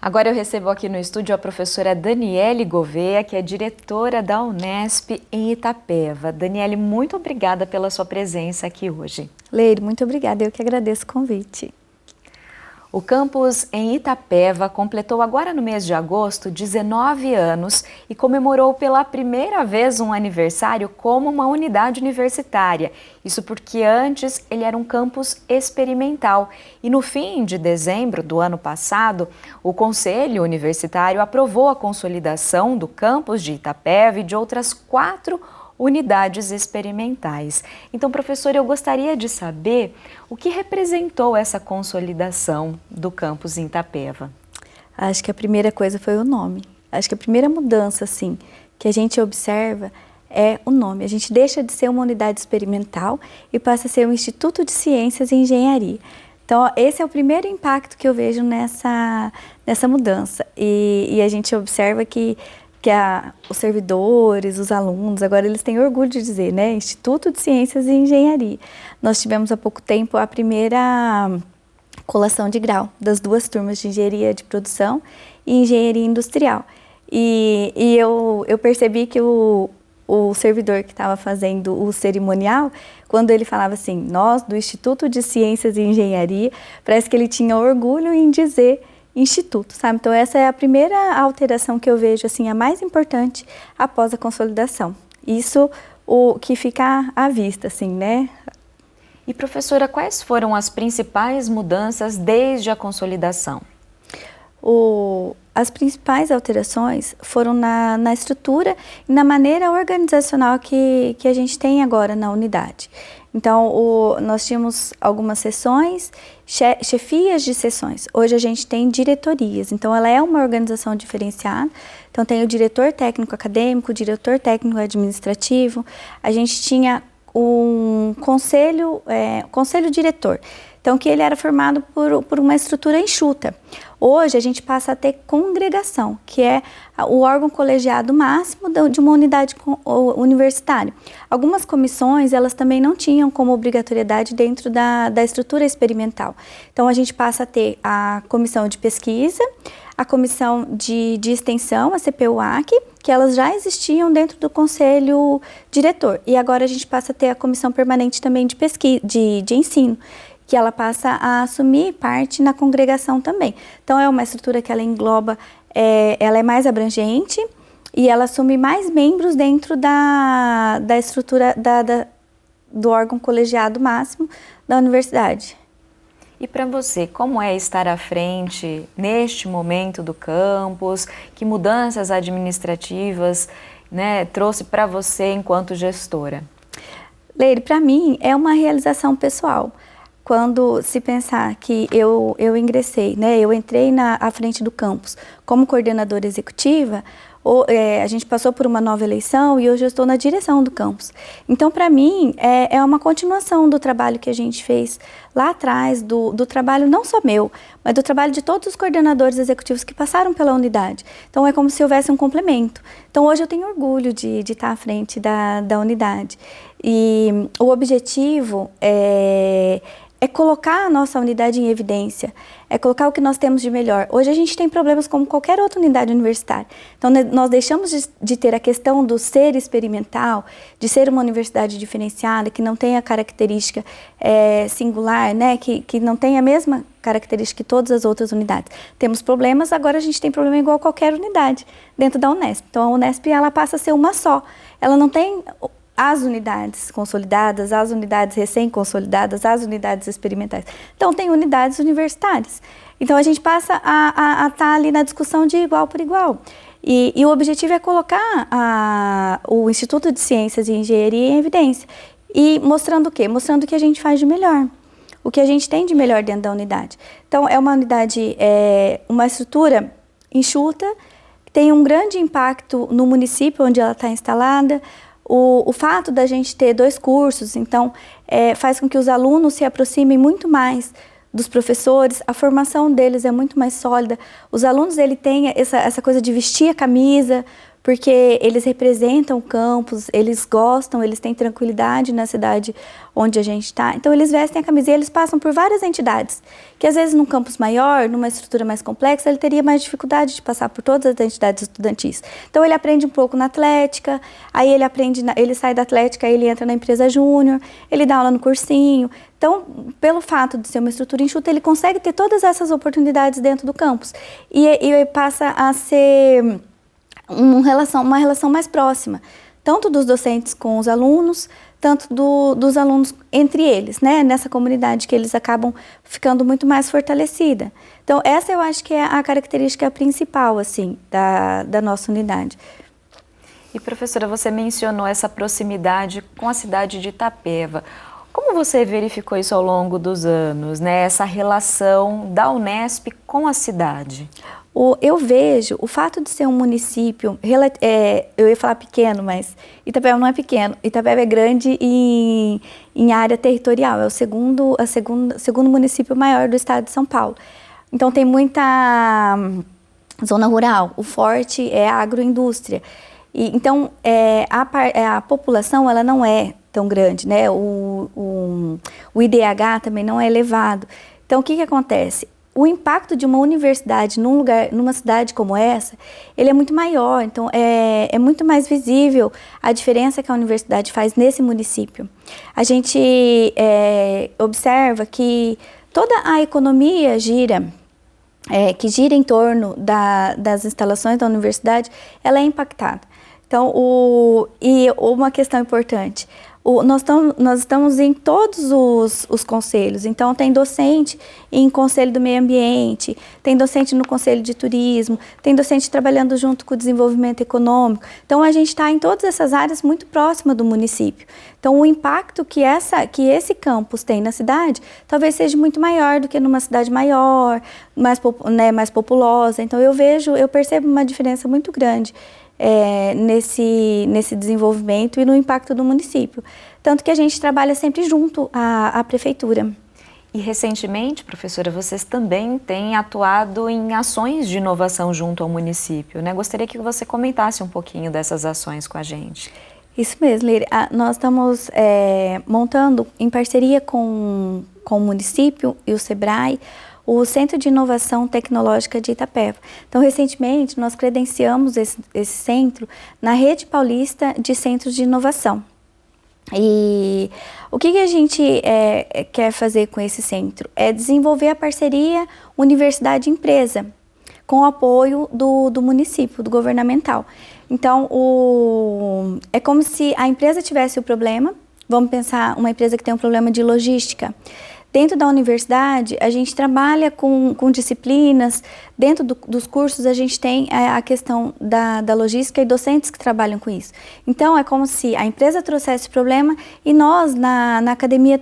Agora eu recebo aqui no estúdio a professora Daniele Gouveia, que é diretora da Unesp em Itapeva. Daniele, muito obrigada pela sua presença aqui hoje. Leire, muito obrigada, eu que agradeço o convite. O campus em Itapeva completou agora no mês de agosto 19 anos e comemorou pela primeira vez um aniversário como uma unidade universitária. Isso porque antes ele era um campus experimental e no fim de dezembro do ano passado, o Conselho Universitário aprovou a consolidação do campus de Itapeva e de outras 4 unidades experimentais. Então, professor, eu gostaria de saber o que representou essa consolidação do campus em Itapeva. Acho que a primeira coisa foi o nome. Acho que a primeira mudança, assim, que a gente observa é o nome. A gente deixa de ser uma unidade experimental e passa a ser um Instituto de Ciências e Engenharia. Então, esse é o primeiro impacto que eu vejo nessa mudança. E a gente observa que os servidores, os alunos, agora eles têm orgulho de dizer, né? Instituto de Ciências e Engenharia. Nós tivemos há pouco tempo a primeira colação de grau das 2 turmas de Engenharia de Produção e Engenharia Industrial. E eu percebi que o servidor que estava fazendo o cerimonial, quando ele falava assim, nós do Instituto de Ciências e Engenharia, parece que ele tinha orgulho em dizer instituto, sabe? Então essa é a primeira alteração que eu vejo, assim, a mais importante após a consolidação. Isso o que fica à vista, assim, né? E professora, quais foram as principais mudanças desde a consolidação? As principais alterações foram na estrutura e na maneira organizacional que a gente tem agora na unidade. Então, nós tínhamos algumas seções, chefias de seções. Hoje a gente tem diretorias, então ela é uma organização diferenciada. Então tem o diretor técnico acadêmico, o diretor técnico administrativo. A gente tinha um conselho diretor. Então, que ele era formado por uma estrutura enxuta. Hoje, a gente passa a ter congregação, que é o órgão colegiado máximo de uma unidade universitária. Algumas comissões, elas também não tinham como obrigatoriedade dentro da estrutura experimental. Então, a gente passa a ter a comissão de pesquisa, a comissão de extensão, a CPUAC, que elas já existiam dentro do conselho diretor. E agora a gente passa a ter a comissão permanente também de pesquisa, de ensino, que ela passa a assumir parte na congregação também. Então, é uma estrutura que ela engloba, ela é mais abrangente e ela assume mais membros dentro da estrutura do órgão colegiado máximo da universidade. E para você, como é estar à frente neste momento do campus? Que mudanças administrativas, né, trouxe para você enquanto gestora? Leire, para mim é uma realização pessoal. Quando se pensar que eu ingressei, né, eu entrei à frente do campus como coordenadora executiva, a gente passou por uma nova eleição e hoje eu estou na direção do campus. Então, para mim, é uma continuação do trabalho que a gente fez lá atrás, do trabalho não só meu, mas do trabalho de todos os coordenadores executivos que passaram pela unidade. Então, é como se houvesse um complemento. Então, hoje eu tenho orgulho de estar à frente da unidade. E o objetivo é colocar a nossa unidade em evidência, é colocar o que nós temos de melhor. Hoje a gente tem problemas como qualquer outra unidade universitária. Então, nós deixamos de ter a questão do ser experimental, de ser uma universidade diferenciada, que não tem a característica singular, né? que não tem a mesma característica que todas as outras unidades. Temos problemas, agora a gente tem problema igual a qualquer unidade dentro da Unesp. Então, a Unesp ela passa a ser uma só. Ela não tem as unidades consolidadas, as unidades recém-consolidadas, as unidades experimentais. Então, tem unidades universitárias. Então, a gente passa a estar ali na discussão de igual por igual. E o objetivo é colocar o Instituto de Ciências e Engenharia em evidência. E mostrando o quê? Mostrando o que a gente faz de melhor. O que a gente tem de melhor dentro da unidade. Então, é uma unidade, uma estrutura enxuta, que tem um grande impacto no município onde ela está instalada. O fato da gente ter 2 cursos, então, faz com que os alunos se aproximem muito mais dos professores, a formação deles é muito mais sólida. Os alunos, ele têm essa coisa de vestir a camisa, porque eles representam o campus, eles gostam, eles têm tranquilidade na cidade onde a gente está. Então, eles vestem a camisa e eles passam por várias entidades, que às vezes num campus maior, numa estrutura mais complexa, ele teria mais dificuldade de passar por todas as entidades estudantis. Então, ele aprende um pouco na atlética, aí ele aprende, ele sai da atlética, aí ele entra na empresa júnior, ele dá aula no cursinho. Então, pelo fato de ser uma estrutura enxuta, ele consegue ter todas essas oportunidades dentro do campus. E passa a ser uma relação mais próxima, tanto dos docentes com os alunos, tanto dos alunos entre eles, né? Nessa comunidade que eles acabam ficando muito mais fortalecida. Então, essa eu acho que é a característica principal, assim, da nossa unidade. E, professora, você mencionou essa proximidade com a cidade de Itapeva. Como você verificou isso ao longo dos anos, né? Essa relação da Unesp com a cidade? Eu vejo o fato de ser um município, eu ia falar pequeno, mas Itapeva não é pequeno. Itapeva é grande em área territorial, é o segundo município maior do estado de São Paulo. Então tem muita zona rural, o forte é a agroindústria. Então a população ela não é tão grande, né? O IDH também não é elevado. Então o que acontece? O impacto de uma universidade numa cidade como essa, ele é muito maior, então é muito mais visível a diferença que a universidade faz nesse município. A gente observa que toda a economia que gira em torno das instalações da universidade, ela é impactada. Então, e uma questão importante, nós estamos em todos os conselhos, então tem docente em Conselho do Meio Ambiente, tem docente no Conselho de Turismo, tem docente trabalhando junto com o desenvolvimento econômico. Então a gente está em todas essas áreas muito próxima do município. Então o impacto que esse campus tem na cidade talvez seja muito maior do que numa cidade maior, mais populosa. Então eu percebo uma diferença muito grande nesse desenvolvimento e no impacto do município. Tanto que a gente trabalha sempre junto à prefeitura. E recentemente, professora, vocês também têm atuado em ações de inovação junto ao município, né? Gostaria que você comentasse um pouquinho dessas ações com a gente. Isso mesmo, Leire. Nós estamos montando, em parceria com o município e o SEBRAE, o Centro de Inovação Tecnológica de Itapeva. Então, recentemente, nós credenciamos esse centro na Rede Paulista de Centros de Inovação. E o que a gente quer fazer com esse centro? É desenvolver a parceria universidade-empresa, com o apoio do município, do governamental. Então, é como se a empresa tivesse o problema, vamos pensar uma empresa que tem um problema de logística. Dentro da universidade, a gente trabalha com disciplinas, dentro dos cursos a gente tem a questão da logística e docentes que trabalham com isso. Então, é como se a empresa trouxesse o problema e nós, na academia,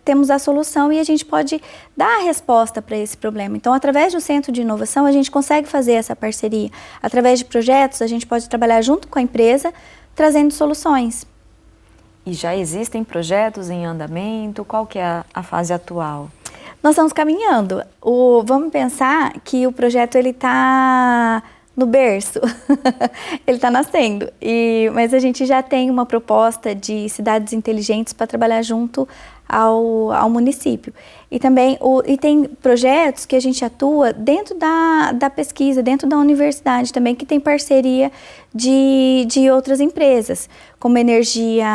temos a solução e a gente pode dar a resposta para esse problema. Então, através do Centro de Inovação, a gente consegue fazer essa parceria. Através de projetos, a gente pode trabalhar junto com a empresa, trazendo soluções. E já existem projetos em andamento? Qual que é a fase atual? Nós estamos caminhando. Vamos pensar que o projeto está no berço, ele está nascendo. Mas a gente já tem uma proposta de cidades inteligentes para trabalhar junto ao município. E também tem projetos que a gente atua dentro da pesquisa, dentro da universidade também, que tem parceria de outras empresas, como a energia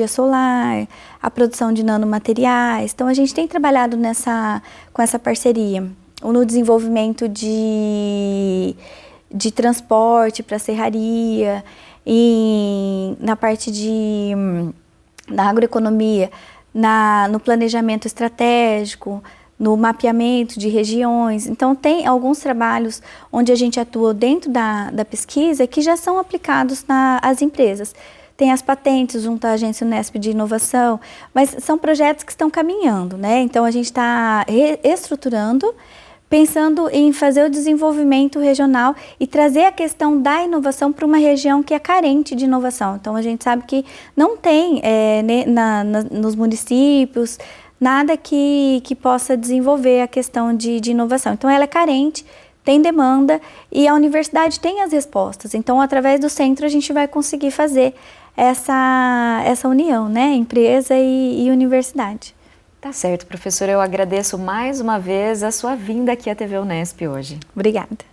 solar, a produção de nanomateriais. Então a gente tem trabalhado com essa parceria, no desenvolvimento de transporte para serraria, na parte da agroeconomia, no planejamento estratégico, no mapeamento de regiões. Então, tem alguns trabalhos onde a gente atua dentro da pesquisa que já são aplicados às empresas. Tem as patentes junto à Agência Unesp de Inovação, mas são projetos que estão caminhando, né? Então, a gente está reestruturando, pensando em fazer o desenvolvimento regional e trazer a questão da inovação para uma região que é carente de inovação. Então, a gente sabe que não tem nos municípios nada que possa desenvolver a questão de inovação. Então, ela é carente, tem demanda e a universidade tem as respostas. Então, através do centro, a gente vai conseguir fazer essa união, né? Empresa e universidade. Tá certo, professora. Eu agradeço mais uma vez a sua vinda aqui à TV Unesp hoje. Obrigada.